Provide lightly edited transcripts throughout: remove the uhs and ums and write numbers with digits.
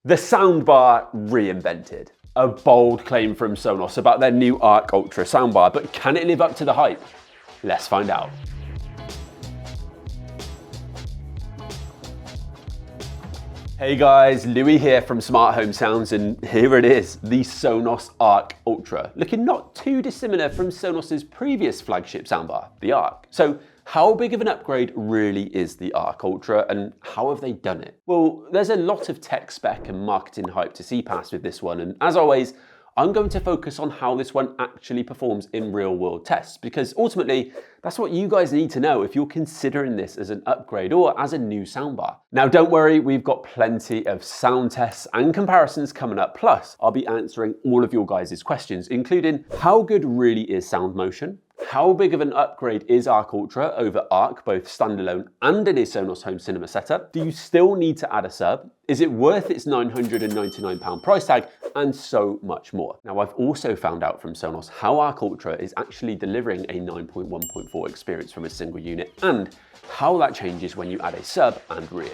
The soundbar reinvented. A bold claim from Sonos about their new Arc Ultra soundbar, but can it live up to the hype? Let's find out. Hey guys, Louis here from Smart Home Sounds, and here it is, the Sonos Arc Ultra, looking not too dissimilar from Sonos's previous flagship soundbar, the Arc. So how big of an upgrade really is the Arc Ultra, and how have they done it? Well, there's a lot of tech spec and marketing hype to see past with this one, and as always, I'm going to focus on how this one actually performs in real world tests, because ultimately, that's what you guys need to know if you're considering this as an upgrade or as a new soundbar. Now don't worry, we've got plenty of sound tests and comparisons coming up, plus I'll be answering all of your guys' questions, including how good really is sound motion, how big of an upgrade is Arc Ultra over Arc, both standalone and in a Sonos home cinema setup? Do you still need to add a sub? Is it worth its £999 price tag? And so much more. Now, I've also found out from Sonos how Arc Ultra is actually delivering a 9.1.4 experience from a single unit, and how that changes when you add a sub and rears.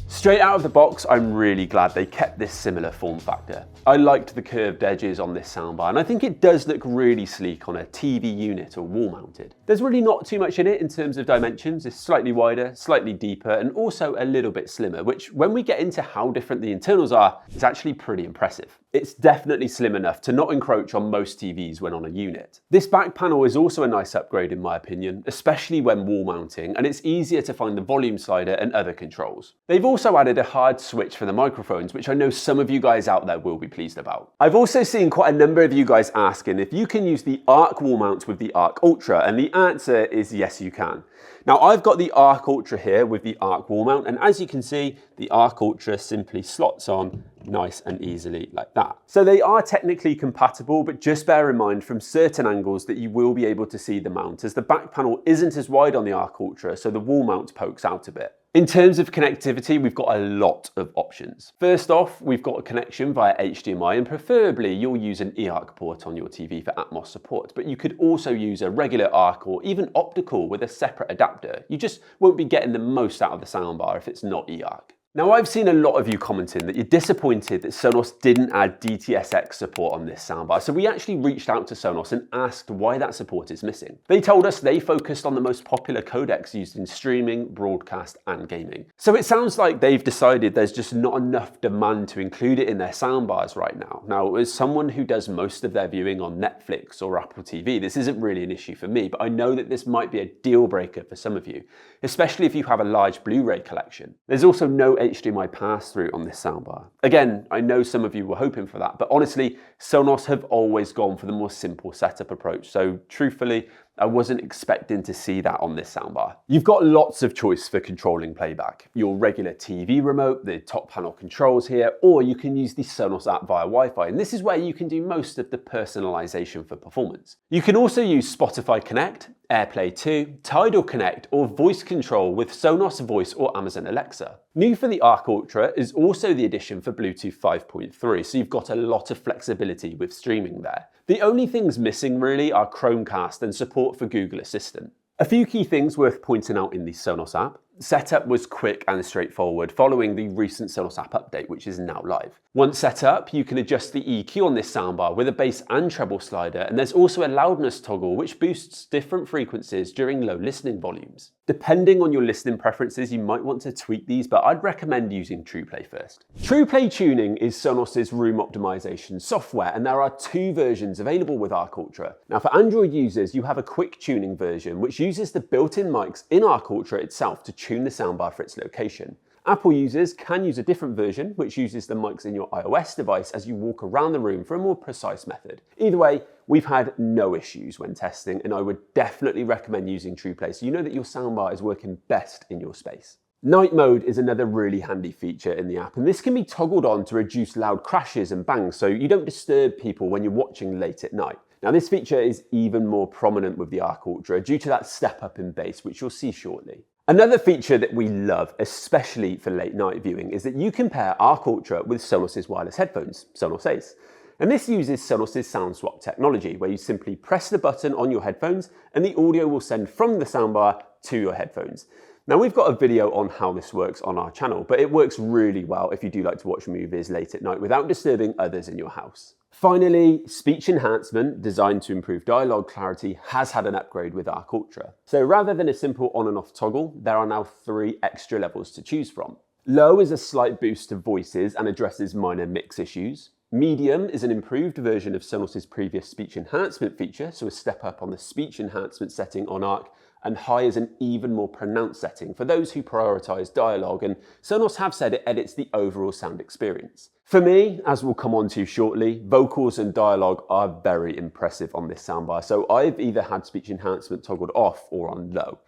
Straight out of the box, I'm really glad they kept this similar form factor. I liked the curved edges on this soundbar, and I think it does look really sleek on a TV unit or wall mounted. There's really not too much in it in terms of dimensions. It's slightly wider, slightly deeper, and also a little bit slimmer, which when we get into how different the internals are, is actually pretty impressive. It's definitely slim enough to not encroach on most TVs when on a unit. This back panel is also a nice upgrade in my opinion, especially when wall mounting, and it's easier to find the volume slider and other controls. They've also added a hard switch for the microphones, which I know some of you guys out there will be pleased about. I've also seen quite a number of you guys asking if you can use the Arc wall mount with the Arc Ultra, and the answer is yes, you can. Now, I've got the Arc Ultra here with the Arc wall mount, and as you can see, the Arc Ultra simply slots on nice and easily like that. So they are technically compatible, but just bear in mind from certain angles that you will be able to see the mount, as the back panel isn't as wide on the Arc Ultra, so the wall mount pokes out a bit. In terms of connectivity, we've got a lot of options. First off, we've got a connection via HDMI, and preferably you'll use an eARC port on your TV for Atmos support, but you could also use a regular ARC or even optical with a separate adapter. You just won't be getting the most out of the soundbar if it's not eARC. Now, I've seen a lot of you commenting that you're disappointed that Sonos didn't add DTS:X support on this soundbar, so we actually reached out to Sonos and asked why that support is missing. They told us they focused on the most popular codecs used in streaming, broadcast, and gaming. So it sounds like they've decided there's just not enough demand to include it in their soundbars right now. Now, as someone who does most of their viewing on Netflix or Apple TV, this isn't really an issue for me, but I know that this might be a deal breaker for some of you, especially if you have a large Blu-ray collection. There's also no HDMI pass-through on this soundbar. Again, I know some of you were hoping for that, but honestly, Sonos have always gone for the more simple setup approach, so truthfully, I wasn't expecting to see that on this soundbar. You've got lots of choice for controlling playback. Your regular TV remote, the top panel controls here, or you can use the Sonos app via Wi-Fi, and this is where you can do most of the personalization for performance. You can also use Spotify Connect, AirPlay 2, Tidal Connect, or voice control with Sonos Voice or Amazon Alexa. New for the Arc Ultra is also the addition for Bluetooth 5.3, so you've got a lot of flexibility with streaming there. The only things missing really are Chromecast and support for Google Assistant. A few key things worth pointing out in the Sonos app. Setup was quick and straightforward following the recent Sonos app update, which is now live. Once set up, you can adjust the EQ on this soundbar with a bass and treble slider, and there's also a loudness toggle which boosts different frequencies during low listening volumes. Depending on your listening preferences, you might want to tweak these, but I'd recommend using TruePlay first. TruePlay Tuning is Sonos's room optimization software, and there are two versions available with Arc Ultra. Now, for Android users, you have a quick tuning version, which uses the built-in mics in Arc Ultra itself to tune the soundbar for its location. Apple users can use a different version, which uses the mics in your iOS device as you walk around the room for a more precise method. Either way, we've had no issues when testing, and I would definitely recommend using TruePlay so you know that your soundbar is working best in your space. Night mode is another really handy feature in the app, and this can be toggled on to reduce loud crashes and bangs so you don't disturb people when you're watching late at night. Now, this feature is even more prominent with the Arc Ultra due to that step up in bass, which you'll see shortly. Another feature that we love, especially for late night viewing, is that you can pair Arc Ultra with Sonos' wireless headphones, Sonos Ace. And this uses Sonos' sound swap technology, where you simply press the button on your headphones and the audio will send from the soundbar to your headphones. Now we've got a video on how this works on our channel, but it works really well if you do like to watch movies late at night without disturbing others in your house. Finally, speech enhancement, designed to improve dialogue clarity, has had an upgrade with Arc Ultra. So rather than a simple on and off toggle, there are now 3 extra levels to choose from. Low is a slight boost to voices and addresses minor mix issues. Medium is an improved version of Sonos' previous speech enhancement feature, so a step up on the speech enhancement setting on Arc, and high is an even more pronounced setting for those who prioritise dialogue, and Sonos have said it edits the overall sound experience. For me, as we'll come on to shortly, vocals and dialogue are very impressive on this soundbar, so I've either had speech enhancement toggled off or on low.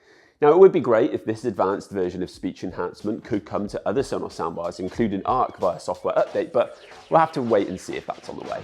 Now it would be great if this advanced version of speech enhancement could come to other Sonos soundbars, including Arc via software update, but we'll have to wait and see if that's on the way.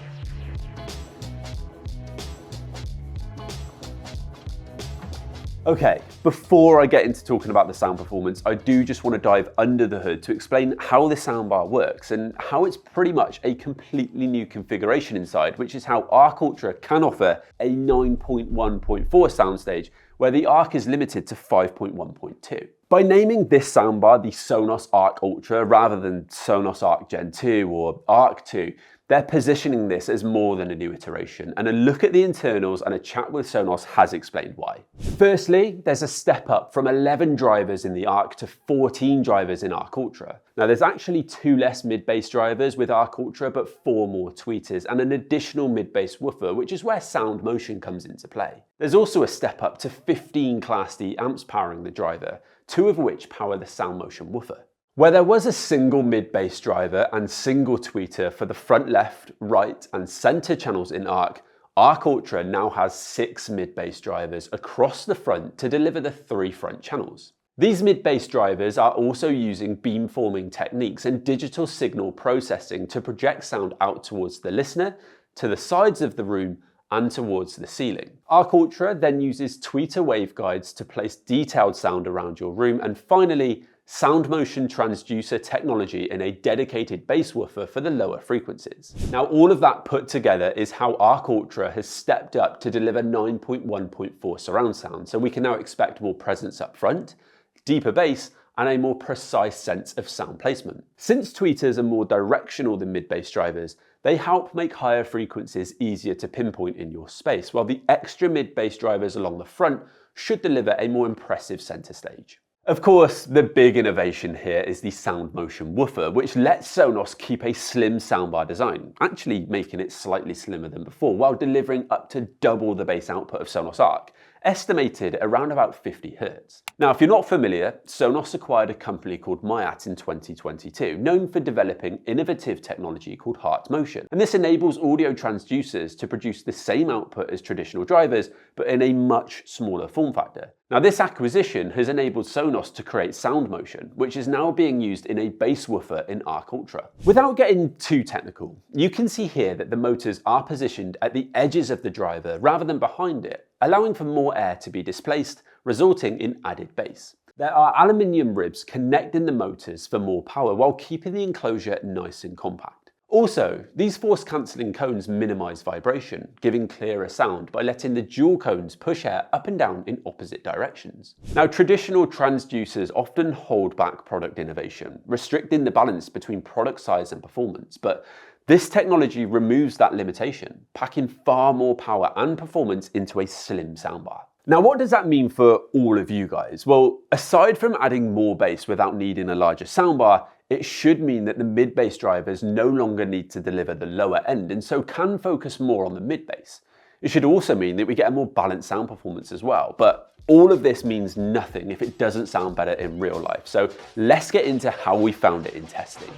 Okay, before I get into talking about the sound performance, I do just want to dive under the hood to explain how the soundbar works and how it's pretty much a completely new configuration inside, which is how Arc Ultra can offer a 9.1.4 soundstage, where the Arc is limited to 5.1.2. By naming this soundbar the Sonos Arc Ultra rather than Sonos Arc Gen 2 or Arc 2, they're positioning this as more than a new iteration, and a look at the internals and a chat with Sonos has explained why. Firstly, there's a step up from 11 drivers in the Arc to 14 drivers in Arc Ultra. Now there's actually 2 less mid-bass drivers with Arc Ultra, but 4 more tweeters and an additional mid-bass woofer, which is where sound motion comes into play. There's also a step up to 15 Class D amps powering the driver, 2 of which power the sound motion woofer. Where there was a single mid-bass driver and single tweeter for the front left, right and center channels in Arc, Arc Ultra now has 6 mid-bass drivers across the front to deliver the 3 front channels. These mid-bass drivers are also using beamforming techniques and digital signal processing to project sound out towards the listener, to the sides of the room and towards the ceiling. Arc Ultra then uses tweeter waveguides to place detailed sound around your room, and finally, sound motion transducer technology in a dedicated bass woofer for the lower frequencies. Now all of that put together is how Arc Ultra has stepped up to deliver 9.1.4 surround sound, so we can now expect more presence up front, deeper bass, and a more precise sense of sound placement. Since tweeters are more directional than mid-bass drivers, they help make higher frequencies easier to pinpoint in your space, while the extra mid-bass drivers along the front should deliver a more impressive center stage. Of course, the big innovation here is the sound motion woofer, which lets Sonos keep a slim soundbar design, actually making it slightly slimmer than before, while delivering up to double the bass output of Sonos Arc, estimated around about 50 Hz. Now, if you're not familiar, Sonos acquired a company called Myat in 2022, known for developing innovative technology called Heart Motion. And this enables audio transducers to produce the same output as traditional drivers, but in a much smaller form factor. Now, this acquisition has enabled Sonos to create sound motion, which is now being used in a bass woofer in Arc Ultra. Without getting too technical, you can see here that the motors are positioned at the edges of the driver rather than behind it, allowing for more air to be displaced, resulting in added bass. There are aluminium ribs connecting the motors for more power while keeping the enclosure nice and compact. Also, these force-cancelling cones minimise vibration, giving clearer sound by letting the dual cones push air up and down in opposite directions. Now, traditional transducers often hold back product innovation, restricting the balance between product size and performance, but this technology removes that limitation, packing far more power and performance into a slim soundbar. Now, what does that mean for all of you guys? Well, aside from adding more bass without needing a larger soundbar, it should mean that the mid-bass drivers no longer need to deliver the lower end and so can focus more on the mid-bass. It should also mean that we get a more balanced sound performance as well, but all of this means nothing if it doesn't sound better in real life. So let's get into how we found it in testing.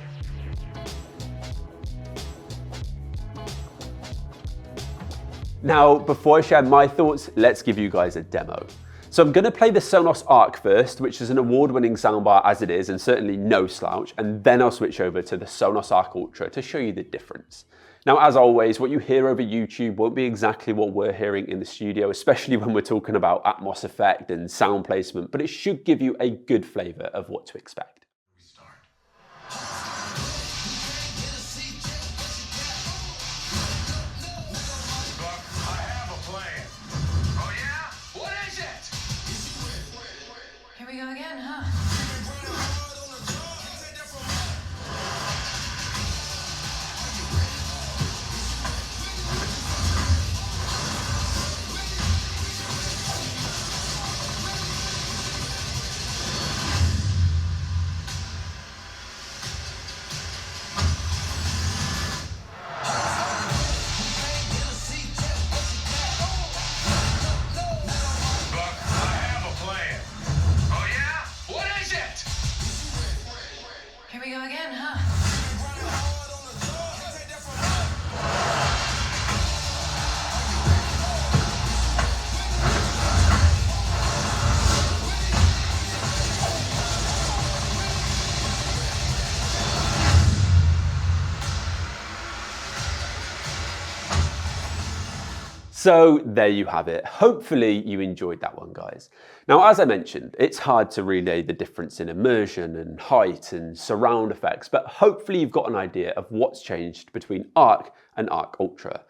Now, before I share my thoughts, let's give you guys a demo. So I'm going to play the Sonos Arc first, which is an award-winning soundbar as it is, and certainly no slouch, and then I'll switch over to the Sonos Arc Ultra to show you the difference. Now, as always, what you hear over YouTube won't be exactly what we're hearing in the studio, especially when we're talking about Atmos effect and sound placement, but it should give you a good flavour of what to expect. Here we go again, huh? So there you have it. Hopefully you enjoyed that one, guys. Now, as I mentioned, it's hard to relay the difference in immersion and height and surround effects, but hopefully you've got an idea of what's changed between Arc and Arc Ultra.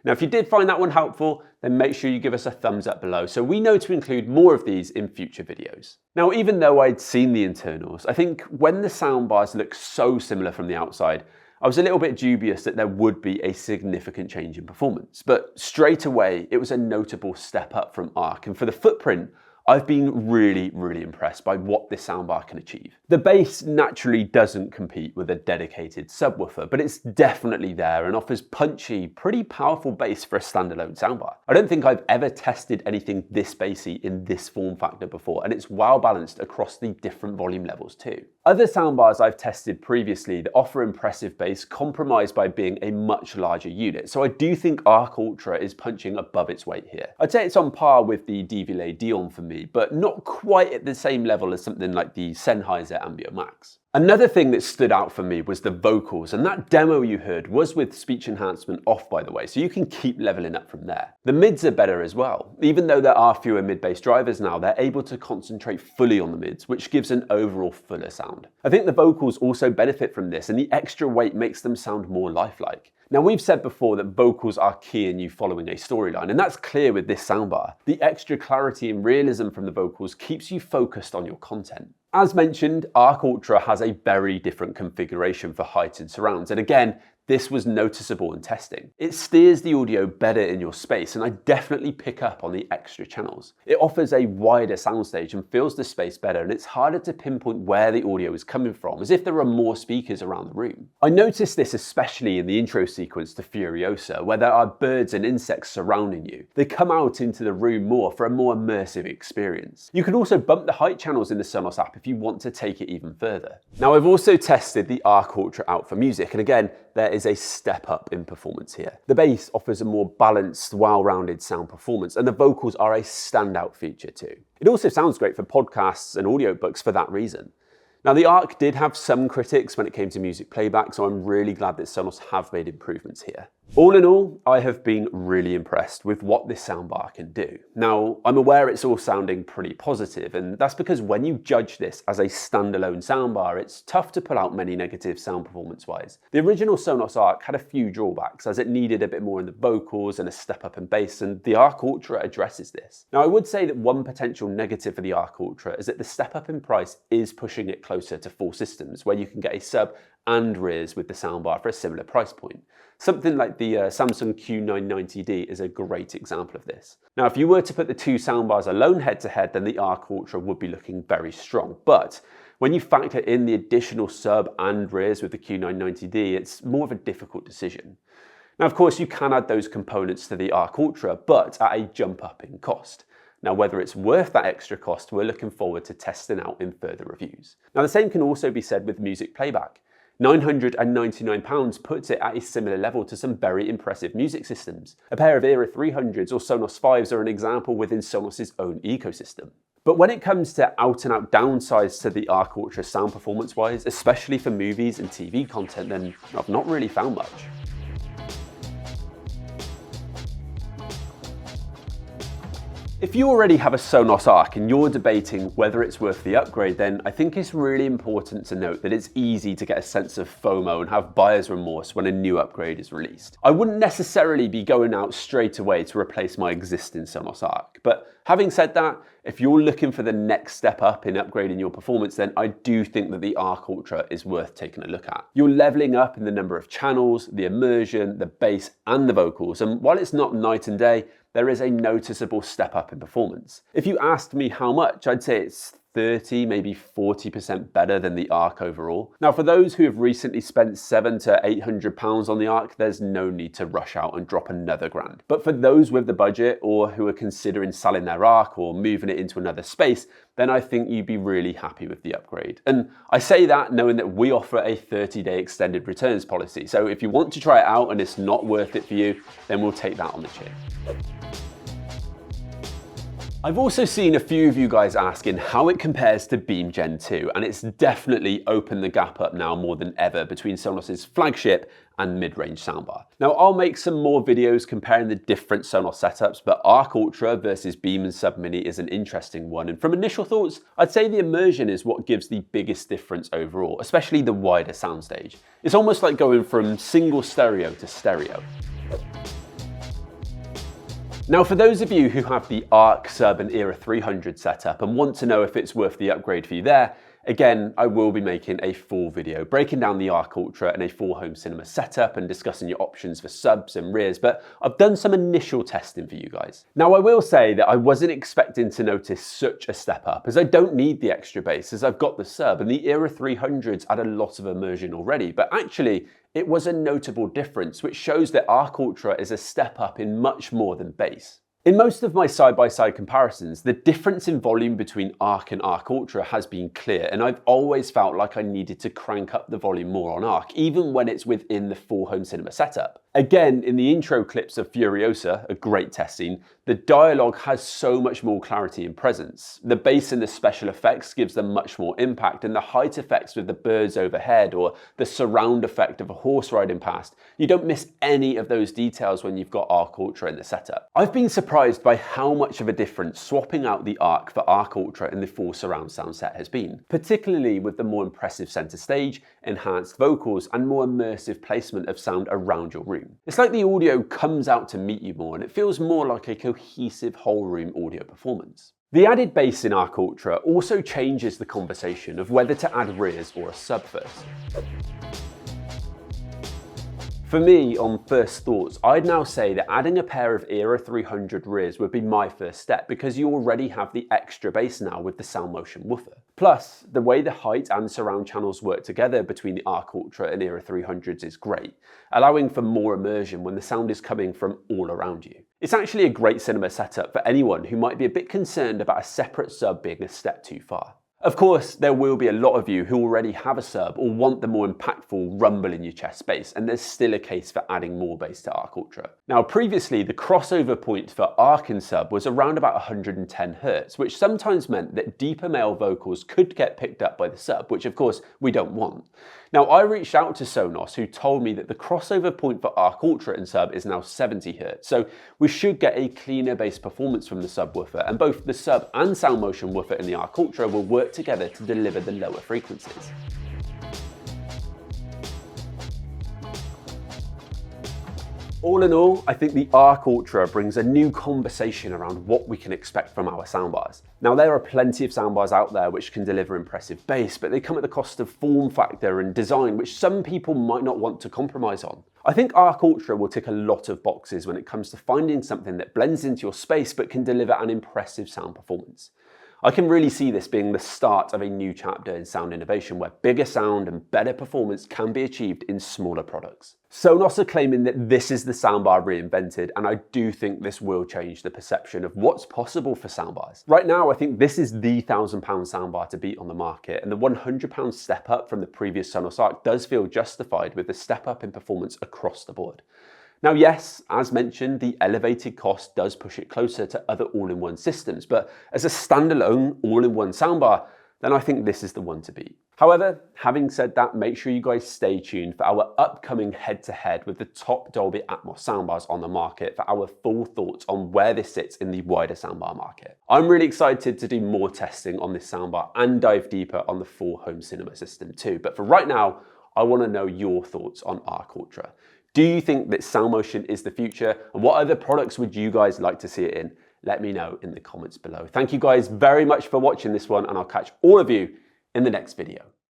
Now, if you did find that one helpful, then make sure you give us a thumbs up below so we know to include more of these in future videos. Now, even though I'd seen the internals, I think when the soundbars look so similar from the outside, I was a little bit dubious that there would be a significant change in performance, but straight away it was a notable step up from Arc, and for the footprint, I've been really impressed by what this soundbar can achieve. The bass naturally doesn't compete with a dedicated subwoofer, but it's definitely there and offers punchy, pretty powerful bass for a standalone soundbar. I don't think I've ever tested anything this bassy in this form factor before, and it's well balanced across the different volume levels too. Other soundbars I've tested previously that offer impressive bass compromise by being a much larger unit, so I do think Arc Ultra is punching above its weight here. I'd say it's on par with the Divilay Dion for me, but not quite at the same level as something like the Sennheiser Ambio Max. Another thing that stood out for me was the vocals, and that demo you heard was with speech enhancement off, by the way, so you can keep leveling up from there. The mids are better as well. Even though there are fewer mid-bass drivers now, they're able to concentrate fully on the mids, which gives an overall fuller sound. I think the vocals also benefit from this, and the extra weight makes them sound more lifelike. Now, we've said before that vocals are key in you following a storyline, and that's clear with this soundbar. The extra clarity and realism from the vocals keeps you focused on your content. As mentioned, Arc Ultra has a very different configuration for height and surrounds, and again, this was noticeable in testing. It steers the audio better in your space, and I definitely pick up on the extra channels. It offers a wider soundstage and fills the space better, and it's harder to pinpoint where the audio is coming from, as if there are more speakers around the room. I noticed this especially in the intro sequence to Furiosa, where there are birds and insects surrounding you. They come out into the room more for a more immersive experience. You can also bump the height channels in the Sonos app if you want to take it even further. Now, I've also tested the Arc Ultra out for music, and again, there is a step up in performance here. The bass offers a more balanced, well-rounded sound performance, and the vocals are a standout feature too. It also sounds great for podcasts and audiobooks for that reason. Now, the Arc did have some critics when it came to music playback, so I'm really glad that Sonos have made improvements here. All in all, I have been really impressed with what this soundbar can do. Now, I'm aware it's all sounding pretty positive, and that's because when you judge this as a standalone soundbar, it's tough to pull out many negatives sound performance-wise. The original Sonos Arc had a few drawbacks, as it needed a bit more in the vocals and a step up in bass, and the Arc Ultra addresses this. Now, I would say that one potential negative for the Arc Ultra is that the step up in price is pushing it closer to full systems, where you can get a sub and rears with the soundbar for a similar price point. Something like the Samsung Q990D is a great example of this. Now, if you were to put the two soundbars alone head to head, then the Arc Ultra would be looking very strong. But when you factor in the additional sub and rears with the Q990D, it's more of a difficult decision. Now, of course, you can add those components to the Arc Ultra, but at a jump up in cost. Now, whether it's worth that extra cost, we're looking forward to testing out in further reviews. Now, the same can also be said with music playback. £999 puts it at a similar level to some very impressive music systems. A pair of Era 300s or Sonos 5s are an example within Sonos' own ecosystem. But when it comes to out-and-out downsides to the Arc Ultra sound performance-wise, especially for movies and TV content, then I've not really found much. If you already have a Sonos Arc and you're debating whether it's worth the upgrade, then I think it's really important to note that it's easy to get a sense of FOMO and have buyer's remorse when a new upgrade is released. I wouldn't necessarily be going out straight away to replace my existing Sonos Arc, but Having said that, if you're looking for the next step up in upgrading your performance, then I do think that the Arc Ultra is worth taking a look at. You're leveling up in the number of channels, the immersion, the bass, and the vocals, and while it's not night and day, there is a noticeable step up in performance. If you asked me how much, I'd say it's 30, maybe 40% better than the Arc overall. Now, for those who have recently spent £700 to £800 on the Arc, there's no need to rush out and drop another grand. But for those with the budget or who are considering selling their Arc or moving it into another space, then I think you'd be really happy with the upgrade. And I say that knowing that we offer a 30-day extended returns policy. So if you want to try it out and it's not worth it for you, then we'll take that on the chin. I've also seen a few of you guys asking how it compares to Beam Gen 2, and it's definitely opened the gap up now more than ever between Sonos's flagship and mid-range soundbar. Now, I'll make some more videos comparing the different Sonos setups, but Arc Ultra versus Beam and Sub Mini is an interesting one. And from initial thoughts, I'd say the immersion is what gives the biggest difference overall, especially the wider soundstage. It's almost like going from single stereo to stereo. Now, for those of you who have the Arc, Sub and Era 300 setup and want to know if it's worth the upgrade for you there, again, I will be making a full video breaking down the Arc Ultra and a full home cinema setup and discussing your options for subs and rears, but I've done some initial testing for you guys. Now, I will say that I wasn't expecting to notice such a step up, as I don't need the extra bass as I've got the Sub, and the Era 300s add a lot of immersion already, but actually, it was a notable difference, which shows that Arc Ultra is a step up in much more than bass. In most of my side-by-side comparisons, the difference in volume between Arc and Arc Ultra has been clear, and I've always felt like I needed to crank up the volume more on Arc, even when it's within the full home cinema setup. Again, in the intro clips of Furiosa, a great test scene, the dialogue has so much more clarity and presence. The bass and the special effects gives them much more impact, and the height effects with the birds overhead or the surround effect of a horse riding past, you don't miss any of those details when you've got Arc Ultra in the setup. I've been surprised by how much of a difference swapping out the Arc for Arc Ultra in the full surround sound set has been, particularly with the more impressive center stage, enhanced vocals, and more immersive placement of sound around your room. It's like the audio comes out to meet you more, and it feels more like a cohesive whole room audio performance. The added bass in Arc Ultra also changes the conversation of whether to add rears or a sub first. For me, on first thoughts, I'd now say that adding a pair of Era 300 rears would be my first step, because you already have the extra bass now with the Sound Motion woofer. Plus, the way the height and surround channels work together between the Arc Ultra and Era 300s is great, allowing for more immersion when the sound is coming from all around you. It's actually a great cinema setup for anyone who might be a bit concerned about a separate sub being a step too far. Of course, there will be a lot of you who already have a sub or want the more impactful rumble in your chest bass, and there's still a case for adding more bass to Arc Ultra. Now, previously, the crossover point for Arc and Sub was around about 110 Hz, which sometimes meant that deeper male vocals could get picked up by the Sub, which of course we don't want. Now, I reached out to Sonos, who told me that the crossover point for Arc Ultra and Sub is now 70 Hz, so we should get a cleaner bass performance from the subwoofer, and both the Sub and Sound Motion woofer in the Arc Ultra will work together to deliver the lower frequencies. All in all, I think the Arc Ultra brings a new conversation around what we can expect from our soundbars. Now, there are plenty of soundbars out there which can deliver impressive bass, but they come at the cost of form factor and design, which some people might not want to compromise on. I think Arc Ultra will tick a lot of boxes when it comes to finding something that blends into your space but can deliver an impressive sound performance. I can really see this being the start of a new chapter in sound innovation, where bigger sound and better performance can be achieved in smaller products. Sonos are claiming that this is the soundbar reinvented, and I do think this will change the perception of what's possible for soundbars. Right now, I think this is the £1,000 soundbar to beat on the market, and the £100 step up from the previous Sonos Arc does feel justified with the step up in performance across the board. Now, yes, as mentioned, the elevated cost does push it closer to other all-in-one systems, but as a standalone all-in-one soundbar, then I think this is the one to beat. However, having said that, make sure you guys stay tuned for our upcoming head-to-head with the top Dolby Atmos soundbars on the market for our full thoughts on where this sits in the wider soundbar market. I'm really excited to do more testing on this soundbar and dive deeper on the full home cinema system too, but for right now, I want to know your thoughts on Arc Ultra. Do you think that Sound Motion is the future? And what other products would you guys like to see it in? let me know in the comments below. Thank you guys very much for watching this one, and I'll catch all of you in the next video.